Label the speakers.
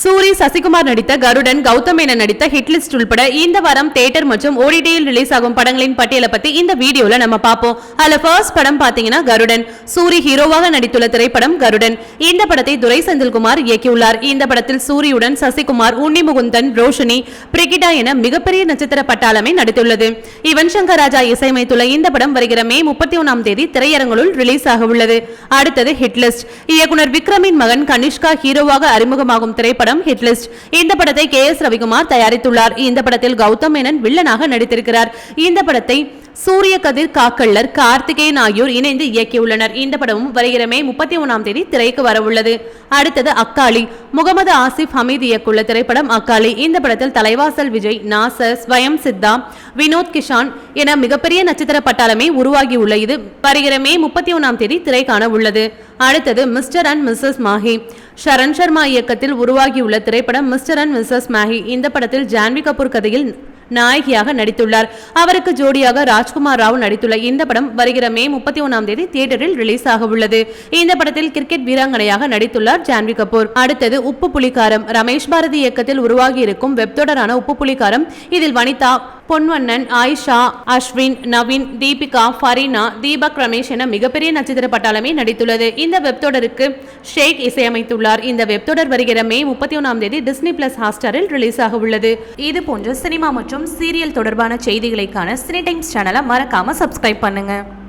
Speaker 1: சூரி சசிகுமார் நடித்த கருடன், கௌதம் மேனன் நடித்த ஹிட்லிஸ்ட் உள்பட இந்த வாரம் தியேட்டர் மற்றும் ஓடிடியில் ரிலீஸ் ஆகும் படங்களின் பட்டியலை பத்தி இந்த வீடியோல நம்ம பார்ப்போம். அதுல ஃபர்ஸ்ட் படம் பாத்தீங்கன்னா கருடன். சூரி ஹீரோவாக நடித்துள்ள திரைப்படம் கருடன். இந்த படத்தை துரை செந்தில்குமார் இயக்கியுள்ளார். இந்த படத்தில் சூரியுடன் சசிகுமார், உன்னி முகுந்தன், ரோஷினி, பிரிகிடா என மிகப்பெரிய நட்சத்திர பட்டாளமே நடித்துள்ளது. யுவன் சங்கர் ராஜா இசையமைத்துள்ள இந்த படம் வருகிற மே 31 திரையரங்குகளில் ரிலீஸ் ஆக உள்ளது. அடுத்தது ஹிட்லிஸ்ட். இயக்குனர் விக்ரமின் மகன் கனிஷ்கா ஹீரோவாக அறிமுகமாகும் திரைப்படம் ஹிட்லிஸ்ட். இந்த படத்தை KS ரவிக்குமார் தயாரித்துள்ளார். இந்த படத்தில் கௌதம் மேனன் வில்லனாக நடித்திருக்கிறார். இந்த படத்தை சூரிய கதிர், காக்கள்ளர், கார்த்திகேயன் ஆகியோர் இணைந்து இயக்கியுள்ளனர். இந்த படமும் வருகிற மே 31 திரைக்கு வரவுள்ளது. அடுத்தது அக்காளி. முகமது ஆசிப் ஹமீத் இயக்குள்ள திரைப்படம் அக்காளி. இந்த படத்தில் தலைவாசல் விஜய், நாசர், ஸ்வயம் சித்தா, வினோத் கிஷான் என மிகப்பெரிய நட்சத்திர பட்டாளமே உருவாகியுள்ள இது வருகிற மே 31 திரை காண உள்ளது. அடுத்தது mister and missus Mahi. Sharan Sharma இயக்கத்தில் உருவாகியுள்ள திரைப்படம் மிஸ்டர் அண்ட் மிஸ்ஸஸ் மாஹி. இந்த படத்தில் ஜான்வி கபூர் கதையில் நாயகியாக நடித்துள்ளார். அவருக்கு ஜோடியாக ராஜ்குமார் ராவ் நடித்துள்ள இந்த படம் வருகிற மே 31 தியேட்டரில் ரிலீஸ் ஆக உள்ளது. இந்த படத்தில் கிரிக்கெட் வீராங்கனையாக நடித்துள்ளார் ஜான்வி கபூர். அடுத்தது உப்பு புலிகாரம். ரமேஷ் பாரதி இயக்கத்தில் உருவாகி இருக்கும் வெப்தொடரான உப்பு புலிகாரம். இதில் வனிதா, பொன்வண்ணன், ஆயிஷா, அஸ்வின், நவீன், தீபிகா, ஃபரீனா, தீபக் ரமேஷ் என மிகப்பெரிய நட்சத்திர பட்டாளமே நடித்துள்ளது. இந்த வெப்தொடருக்கு ஷேக் இசையமைத்துள்ளார். இந்த வெப்தொடர் வருகிற மே 31 டிஸ்னி பிளஸ் ஹாட்ஸ்டாரில் ரிலீஸ் ஆக உள்ளது. இது போன்ற சினிமா மற்றும் சீரியல் தொடர்பான செய்திகளை காண சினி டைம்ஸ் சேனலை மறக்காம சப்ஸ்கிரைப் பண்ணுங்க.